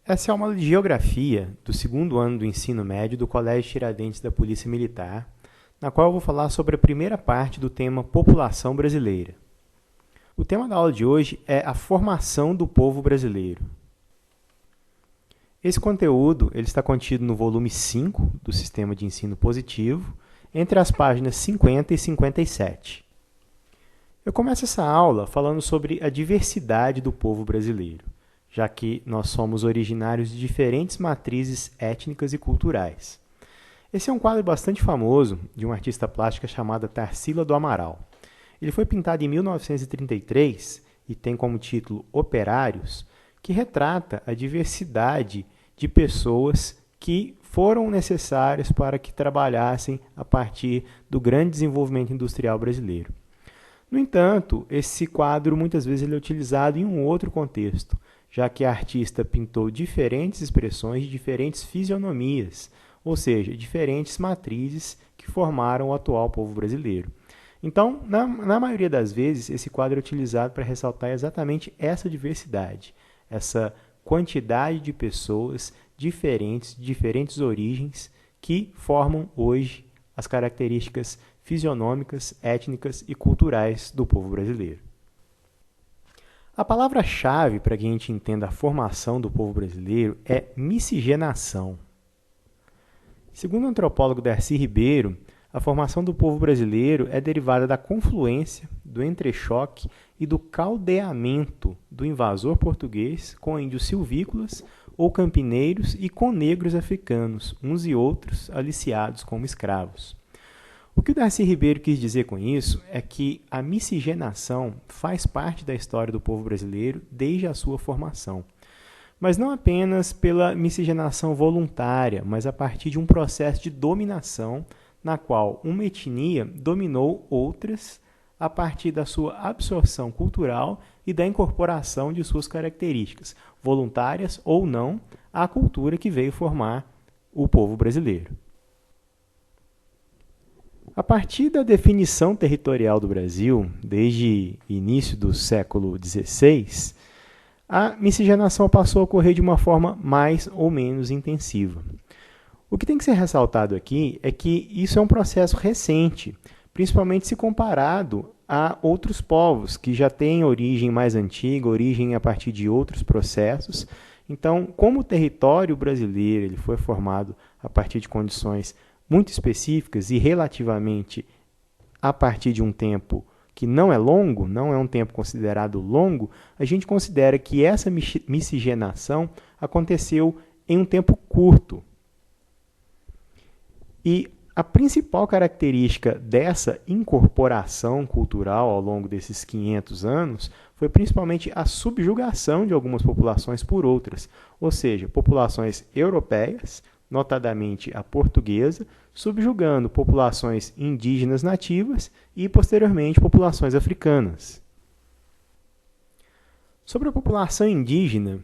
Essa é uma aula de Geografia do segundo ano do ensino médio do Colégio Tiradentes da Polícia Militar, na qual eu vou falar sobre a primeira parte do tema População Brasileira. O tema da aula de hoje é a formação do povo brasileiro. Esse conteúdo ele está contido no volume 5 do Sistema de Ensino Positivo, entre as páginas 50 e 57. Eu começo essa aula falando sobre a diversidade do povo brasileiro, já que nós somos originários de diferentes matrizes étnicas e culturais. Esse é um quadro bastante famoso de uma artista plástica chamada Tarsila do Amaral. Ele foi pintado em 1933 e tem como título Operários, que retrata a diversidade de pessoas que foram necessárias para que trabalhassem a partir do grande desenvolvimento industrial brasileiro. No entanto, esse quadro muitas vezes ele é utilizado em um outro contexto, já que a artista pintou diferentes expressões de diferentes fisionomias, ou seja, diferentes matrizes que formaram o atual povo brasileiro. Então, na maioria das vezes, esse quadro é utilizado para ressaltar exatamente essa diversidade, essa quantidade de pessoas diferentes, de diferentes origens, que formam hoje as características fisionômicas, étnicas e culturais do povo brasileiro. A palavra-chave para que a gente entenda a formação do povo brasileiro é miscigenação. Segundo o antropólogo Darcy Ribeiro, a formação do povo brasileiro é derivada da confluência, do entrechoque e do caldeamento do invasor português com índios silvícolas ou campineiros e com negros africanos, uns e outros aliciados como escravos. O que o Darcy Ribeiro quis dizer com isso é que a miscigenação faz parte da história do povo brasileiro desde a sua formação. Mas não apenas pela miscigenação voluntária, mas a partir de um processo de dominação na qual uma etnia dominou outras a partir da sua absorção cultural e da incorporação de suas características, voluntárias ou não, à cultura que veio formar o povo brasileiro. A partir da definição territorial do Brasil, desde o início do século XVI, a miscigenação passou a ocorrer de uma forma mais ou menos intensiva. O que tem que ser ressaltado aqui é que isso é um processo recente, principalmente se comparado a outros povos que já têm origem mais antiga, origem a partir de outros processos. Então, como o território brasileiro ele foi formado a partir de condições muito específicas e relativamente a partir de um tempo que não é longo, não é um tempo considerado longo, a gente considera que essa miscigenação aconteceu em um tempo curto. E a principal característica dessa incorporação cultural ao longo desses 500 anos foi principalmente a subjugação de algumas populações por outras, ou seja, populações europeias, notadamente a portuguesa, subjugando populações indígenas nativas e, posteriormente, populações africanas. Sobre a população indígena,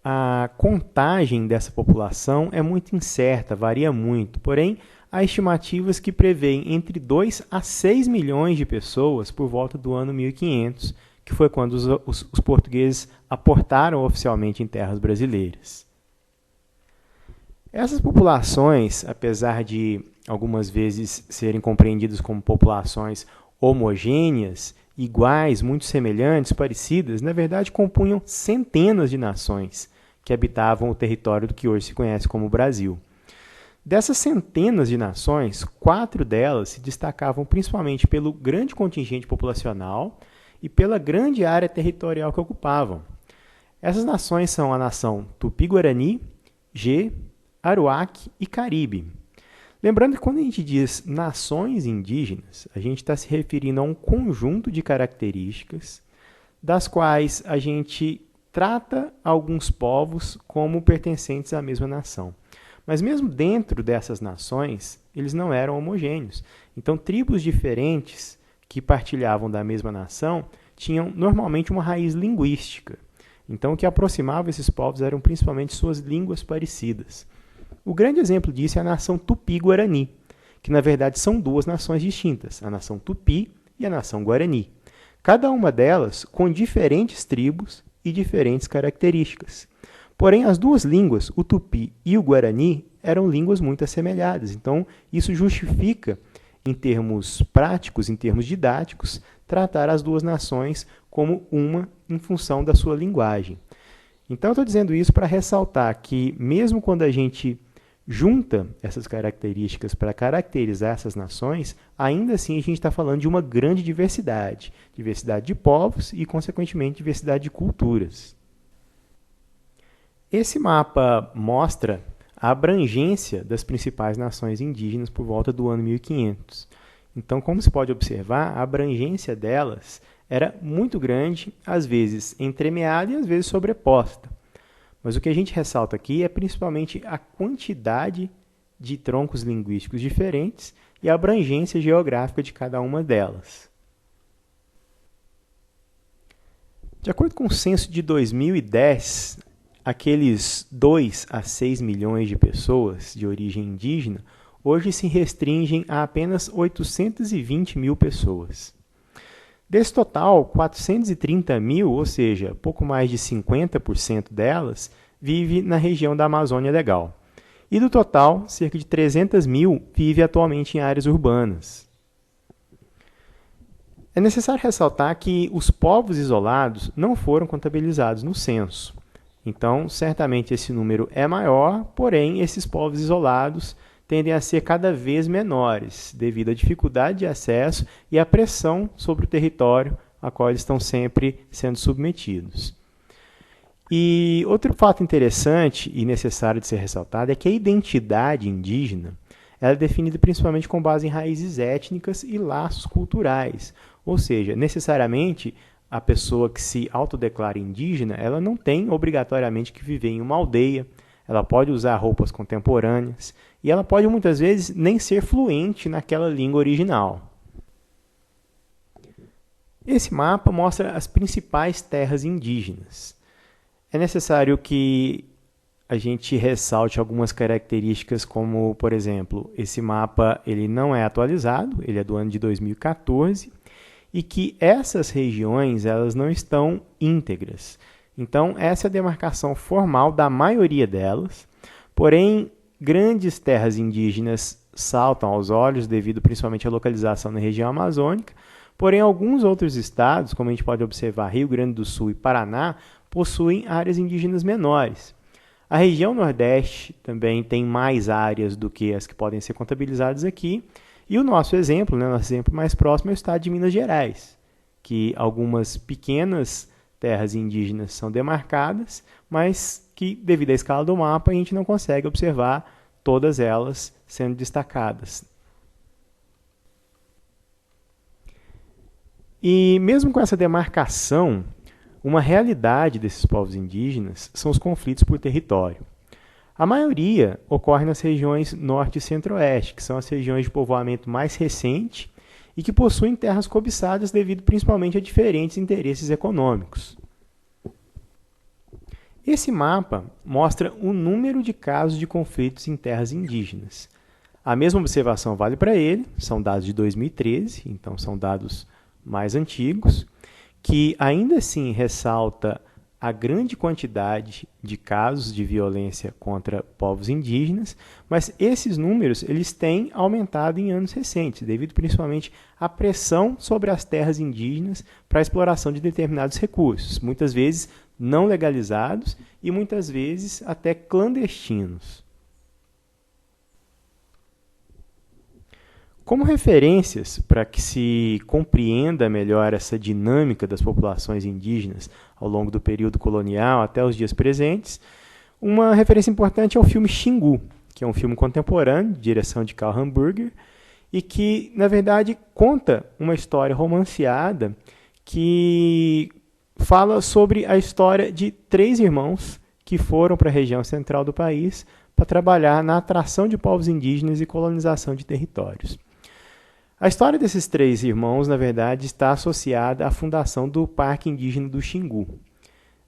a contagem dessa população é muito incerta, varia muito, porém, há estimativas que prevêem entre 2 a 6 milhões de pessoas por volta do ano 1500, que foi quando os portugueses aportaram oficialmente em terras brasileiras. Essas populações, apesar de algumas vezes serem compreendidas como populações homogêneas, iguais, muito semelhantes, parecidas, na verdade compunham centenas de nações que habitavam o território do que hoje se conhece como Brasil. Dessas centenas de nações, 4 delas se destacavam principalmente pelo grande contingente populacional e pela grande área territorial que ocupavam. Essas nações são a nação Tupi-Guarani, Gê, Aruac e Caribe. Lembrando que quando a gente diz nações indígenas, a gente está se referindo a um conjunto de características das quais a gente trata alguns povos como pertencentes à mesma nação. Mas mesmo dentro dessas nações, eles não eram homogêneos. Então, tribos diferentes que partilhavam da mesma nação tinham normalmente uma raiz linguística. Então, o que aproximava esses povos eram principalmente suas línguas parecidas. O grande exemplo disso é a nação Tupi-Guarani, que na verdade são 2 nações distintas, a nação Tupi e a nação Guarani. Cada uma delas com diferentes tribos e diferentes características. Porém, as duas línguas, o tupi e o guarani, eram línguas muito assemelhadas. Então, isso justifica, em termos práticos, em termos didáticos, tratar as duas nações como uma em função da sua linguagem. Então, eu estou dizendo isso para ressaltar que, mesmo quando a gente junta essas características para caracterizar essas nações, ainda assim a gente está falando de uma grande diversidade. Diversidade de povos e, consequentemente, diversidade de culturas. Esse mapa mostra a abrangência das principais nações indígenas por volta do ano 1500. Então, como se pode observar, a abrangência delas era muito grande, às vezes entremeada e às vezes sobreposta. Mas o que a gente ressalta aqui é principalmente a quantidade de troncos linguísticos diferentes e a abrangência geográfica de cada uma delas. De acordo com o censo de 2010, aqueles 2 a 6 milhões de pessoas de origem indígena hoje se restringem a apenas 820 mil pessoas. Desse total, 430 mil, ou seja, pouco mais de 50% delas, vive na região da Amazônia Legal. E do total, cerca de 300 mil vive atualmente em áreas urbanas. É necessário ressaltar que os povos isolados não foram contabilizados no censo. Então, certamente esse número é maior, porém, esses povos isolados tendem a ser cada vez menores, devido à dificuldade de acesso e à pressão sobre o território a qual eles estão sempre sendo submetidos. E outro fato interessante e necessário de ser ressaltado é que a identidade indígena ela é definida principalmente com base em raízes étnicas e laços culturais, ou seja, necessariamente a pessoa que se autodeclara indígena, ela não tem obrigatoriamente que viver em uma aldeia, ela pode usar roupas contemporâneas e ela pode muitas vezes nem ser fluente naquela língua original. Esse mapa mostra as principais terras indígenas. É necessário que a gente ressalte algumas características, como, por exemplo, esse mapa ele não é atualizado, ele é do ano de 2014, e que essas regiões elas não estão íntegras. Então, essa é a demarcação formal da maioria delas, porém, grandes terras indígenas saltam aos olhos devido principalmente à localização na região amazônica, porém, alguns outros estados, como a gente pode observar, Rio Grande do Sul e Paraná, possuem áreas indígenas menores. A região Nordeste também tem mais áreas do que as que podem ser contabilizadas aqui, e o nosso exemplo, nosso exemplo mais próximo é o estado de Minas Gerais, que algumas pequenas terras indígenas são demarcadas, mas que, devido à escala do mapa, a gente não consegue observar todas elas sendo destacadas. E mesmo com essa demarcação, uma realidade desses povos indígenas são os conflitos por território. A maioria ocorre nas regiões norte e centro-oeste, que são as regiões de povoamento mais recente e que possuem terras cobiçadas devido principalmente a diferentes interesses econômicos. Esse mapa mostra o número de casos de conflitos em terras indígenas. A mesma observação vale para ele, são dados de 2013, então são dados mais antigos, que ainda assim ressalta a grande quantidade de casos de violência contra povos indígenas, mas esses números eles têm aumentado em anos recentes, devido principalmente à pressão sobre as terras indígenas para a exploração de determinados recursos, muitas vezes não legalizados e muitas vezes até clandestinos. Como referências para que se compreenda melhor essa dinâmica das populações indígenas ao longo do período colonial até os dias presentes, uma referência importante é o filme Xingu, que é um filme contemporâneo, de direção de Karl Hamburger, e que, na verdade, conta uma história romanceada que fala sobre a história de 3 irmãos que foram para a região central do país para trabalhar na atração de povos indígenas e colonização de territórios. A história desses 3 irmãos, na verdade, está associada à fundação do Parque Indígena do Xingu.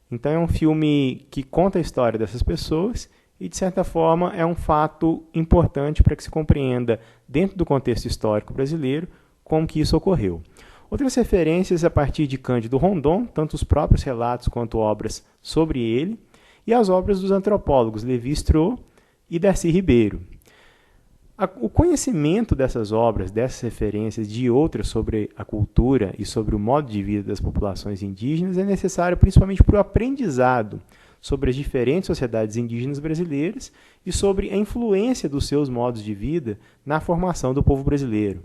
Então, é um filme que conta a história dessas pessoas e, de certa forma, é um fato importante para que se compreenda, dentro do contexto histórico brasileiro, como que isso ocorreu. Outras referências a partir de Cândido Rondon, tanto os próprios relatos quanto obras sobre ele, e as obras dos antropólogos Lévi-Strauss e Darcy Ribeiro. O conhecimento dessas obras, dessas referências, de outras sobre a cultura e sobre o modo de vida das populações indígenas é necessário principalmente para o aprendizado sobre as diferentes sociedades indígenas brasileiras e sobre a influência dos seus modos de vida na formação do povo brasileiro.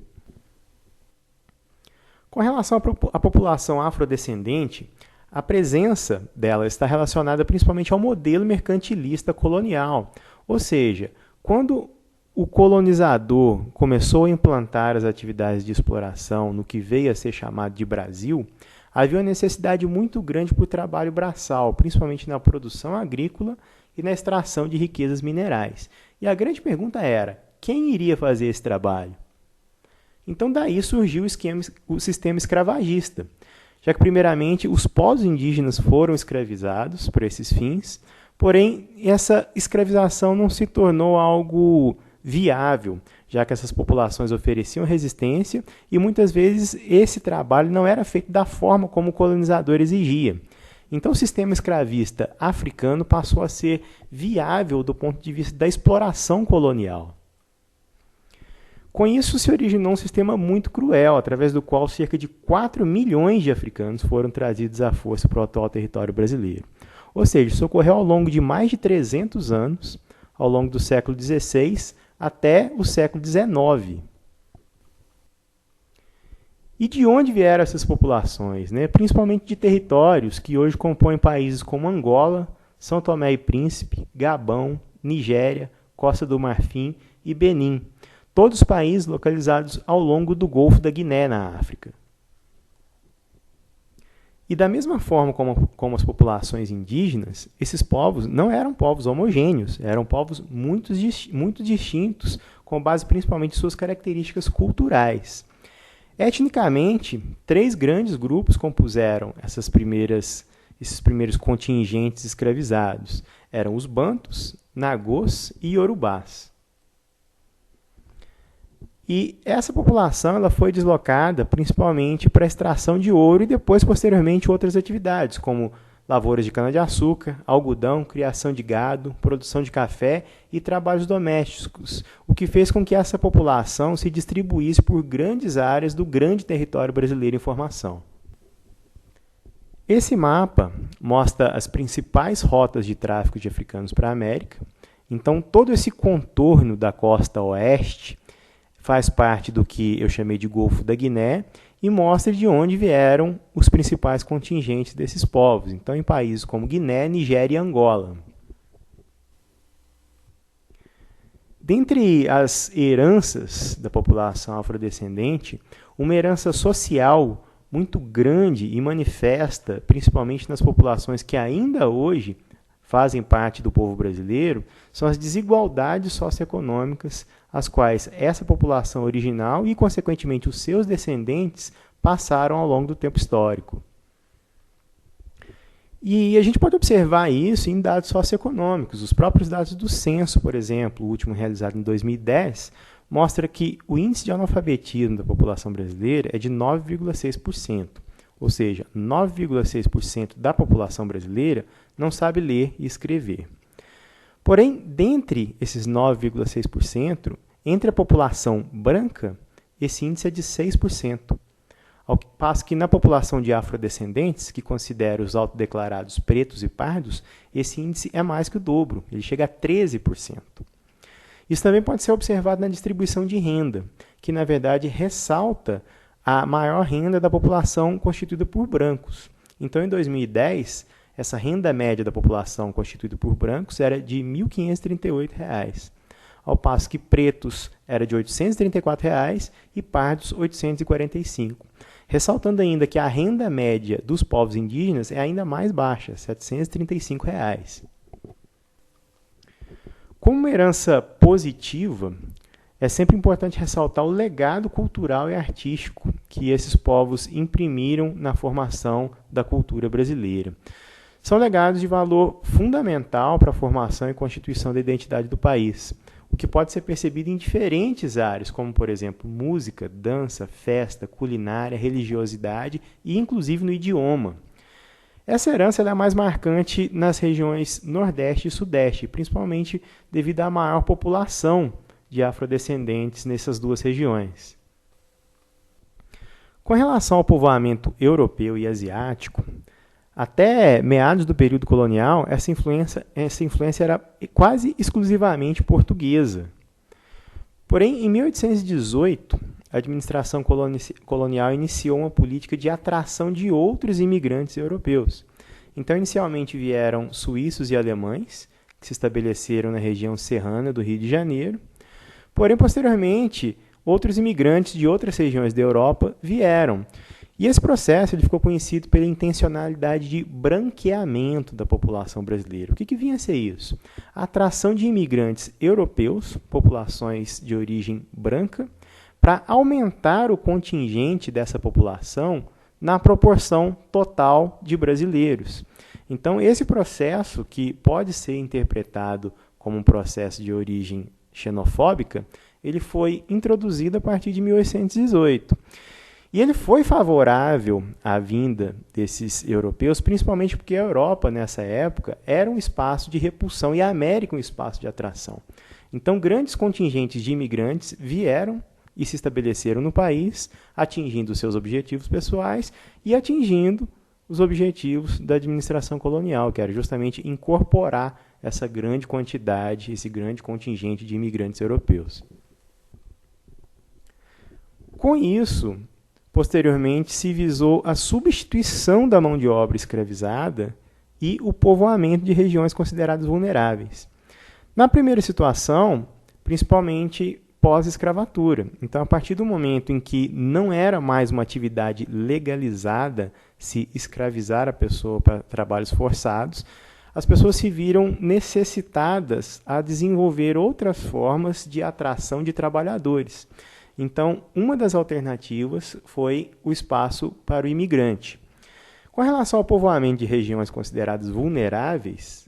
Com relação à população afrodescendente, a presença dela está relacionada principalmente ao modelo mercantilista colonial, ou seja, quando o colonizador começou a implantar as atividades de exploração no que veio a ser chamado de Brasil, havia uma necessidade muito grande por trabalho braçal, principalmente na produção agrícola e na extração de riquezas minerais. E a grande pergunta era, quem iria fazer esse trabalho? Então daí surgiu o sistema escravagista, já que primeiramente os povos indígenas foram escravizados por esses fins, porém essa escravização não se tornou algo viável, já que essas populações ofereciam resistência e muitas vezes esse trabalho não era feito da forma como o colonizador exigia. Então o sistema escravista africano passou a ser viável do ponto de vista da exploração colonial. Com isso se originou um sistema muito cruel, através do qual cerca de 4 milhões de africanos foram trazidos à força para o atual território brasileiro. Ou seja, isso ocorreu ao longo de mais de 300 anos, ao longo do século XVI até o século XIX. E de onde vieram essas populações? Principalmente de territórios que hoje compõem países como Angola, São Tomé e Príncipe, Gabão, Nigéria, Costa do Marfim e Benim. Todos países localizados ao longo do Golfo da Guiné, na África. E da mesma forma como as populações indígenas, esses povos não eram povos homogêneos, eram povos muito distintos, com base principalmente em suas características culturais. Etnicamente, 3 grandes grupos compuseram esses primeiros contingentes escravizados. Eram os Bantus, Nagôs e Iorubás. E essa população ela foi deslocada principalmente para a extração de ouro e depois, posteriormente, outras atividades, como lavouras de cana-de-açúcar, algodão, criação de gado, produção de café e trabalhos domésticos, o que fez com que essa população se distribuísse por grandes áreas do grande território brasileiro em formação. Esse mapa mostra as principais rotas de tráfico de africanos para a América. Então, todo esse contorno da costa oeste faz parte do que eu chamei de Golfo da Guiné e mostra de onde vieram os principais contingentes desses povos. Então, em países como Guiné, Nigéria e Angola. Dentre as heranças da população afrodescendente, uma herança social muito grande e manifesta, principalmente nas populações que ainda hoje fazem parte do povo brasileiro, são as desigualdades socioeconômicas as quais essa população original e, consequentemente, os seus descendentes passaram ao longo do tempo histórico. E a gente pode observar isso em dados socioeconômicos. Os próprios dados do censo, por exemplo, o último realizado em 2010, mostra que o índice de analfabetismo da população brasileira é de 9,6%. Ou seja, 9,6% da população brasileira não sabe ler e escrever. Porém, dentre esses 9,6%, entre a população branca, esse índice é de 6%. Ao passo que na população de afrodescendentes, que considera os autodeclarados pretos e pardos, esse índice é mais que o dobro, ele chega a 13%. Isso também pode ser observado na distribuição de renda, que na verdade ressalta a maior renda da população constituída por brancos. Então, em 2010, essa renda média da população constituída por brancos era de R$ 1.538, ao passo que pretos era de R$ 834 e pardos R$ 845. Ressaltando ainda que a renda média dos povos indígenas é ainda mais baixa, R$ 735. Como uma herança positiva, é sempre importante ressaltar o legado cultural e artístico que esses povos imprimiram na formação da cultura brasileira. São legados de valor fundamental para a formação e constituição da identidade do país, o que pode ser percebido em diferentes áreas, como, por exemplo, música, dança, festa, culinária, religiosidade e, inclusive, no idioma. Essa herança ela é mais marcante nas regiões Nordeste e Sudeste, principalmente devido à maior população de afrodescendentes nessas duas regiões. Com relação ao povoamento europeu e asiático, até meados do período colonial, essa influência era quase exclusivamente portuguesa. Porém, em 1818, a administração colonial iniciou uma política de atração de outros imigrantes europeus. Então, inicialmente vieram suíços e alemães, que se estabeleceram na região serrana do Rio de Janeiro. Porém, posteriormente, outros imigrantes de outras regiões da Europa vieram. E esse processo ele ficou conhecido pela intencionalidade de branqueamento da população brasileira. O que vinha a ser isso? A atração de imigrantes europeus, populações de origem branca, para aumentar o contingente dessa população na proporção total de brasileiros. Então, esse processo, que pode ser interpretado como um processo de origem xenofóbica, ele foi introduzido a partir de 1818. E ele foi favorável à vinda desses europeus, principalmente porque a Europa, nessa época, era um espaço de repulsão e a América um espaço de atração. Então, grandes contingentes de imigrantes vieram e se estabeleceram no país, atingindo seus objetivos pessoais e atingindo os objetivos da administração colonial, que era justamente incorporar essa grande quantidade, esse grande contingente de imigrantes europeus. Com isso, posteriormente, se visou a substituição da mão de obra escravizada e o povoamento de regiões consideradas vulneráveis. Na primeira situação, principalmente pós-escravatura. Então, a partir do momento em que não era mais uma atividade legalizada se escravizar a pessoa para trabalhos forçados, as pessoas se viram necessitadas a desenvolver outras formas de atração de trabalhadores. Então, uma das alternativas foi o espaço para o imigrante. Com relação ao povoamento de regiões consideradas vulneráveis,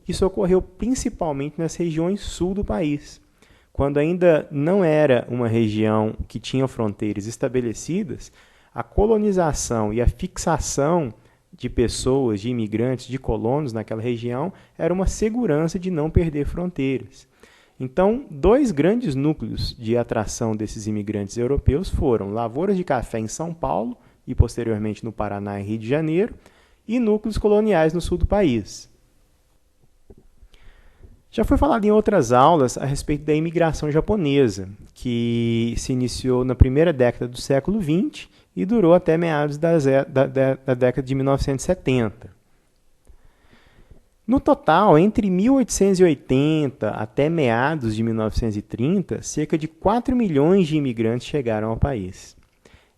isso ocorreu principalmente nas regiões sul do país, quando ainda não era uma região que tinha fronteiras estabelecidas. A colonização e a fixação de pessoas, de imigrantes, de colonos naquela região era uma segurança de não perder fronteiras. Então, dois grandes núcleos de atração desses imigrantes europeus foram lavouras de café em São Paulo e, posteriormente, no Paraná e Rio de Janeiro, e núcleos coloniais no sul do país. Já foi falado em outras aulas a respeito da imigração japonesa, que se iniciou na primeira década do século XX e durou até meados da década de 1970. No total, entre 1880 até meados de 1930, cerca de 4 milhões de imigrantes chegaram ao país.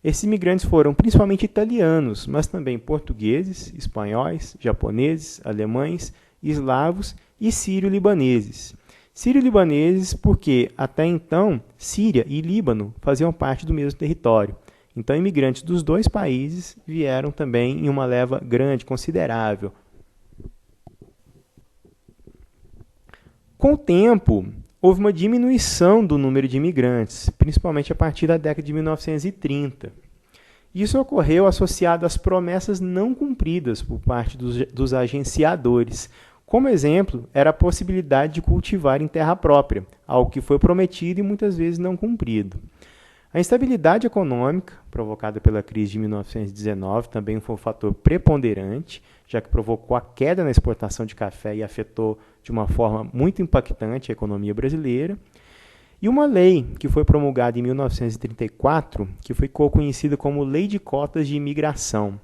Esses imigrantes foram principalmente italianos, mas também portugueses, espanhóis, japoneses, alemães, eslavos e sírio-libaneses. Sírio-libaneses porque, até então, Síria e Líbano faziam parte do mesmo território. Então, imigrantes dos dois países vieram também em uma leva grande, considerável. Com o tempo, houve uma diminuição do número de imigrantes, principalmente a partir da década de 1930. Isso ocorreu associado às promessas não cumpridas por parte dos agenciadores. Como exemplo, era a possibilidade de cultivar em terra própria, algo que foi prometido e muitas vezes não cumprido. A instabilidade econômica, provocada pela crise de 1919, também foi um fator preponderante, já que provocou a queda na exportação de café e afetou de uma forma muito impactante a economia brasileira. E uma lei que foi promulgada em 1934, que ficou conhecida como Lei de Cotas de Imigração.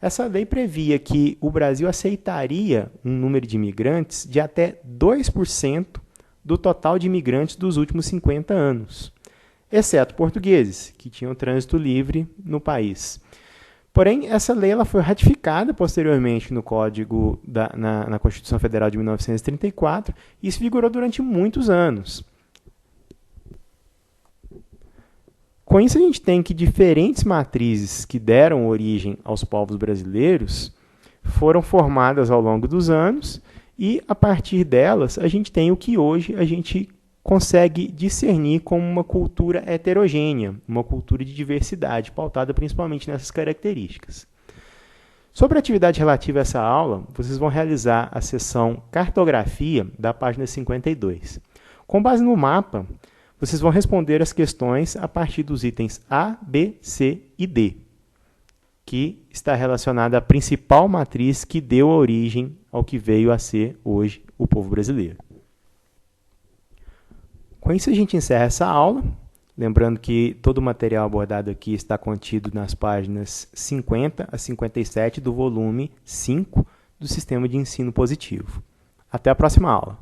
Essa lei previa que o Brasil aceitaria um número de imigrantes de até 2% do total de imigrantes dos últimos 50 anos, exceto portugueses, que tinham trânsito livre no país. Porém, essa lei ela foi ratificada posteriormente no Código na Constituição Federal de 1934 e isso vigorou durante muitos anos. Com isso, a gente tem que diferentes matrizes que deram origem aos povos brasileiros foram formadas ao longo dos anos e, a partir delas, a gente tem o que hoje a gente consegue discernir como uma cultura heterogênea, uma cultura de diversidade, pautada principalmente nessas características. Sobre a atividade relativa a essa aula, vocês vão realizar a seção Cartografia da página 52. Com base no mapa, vocês vão responder as questões a partir dos itens A, B, C e D, que está relacionada à principal matriz que deu origem ao que veio a ser hoje o povo brasileiro. Com isso, a gente encerra essa aula. Lembrando que todo o material abordado aqui está contido nas páginas 50 a 57 do volume 5 do Sistema de Ensino Positivo. Até a próxima aula!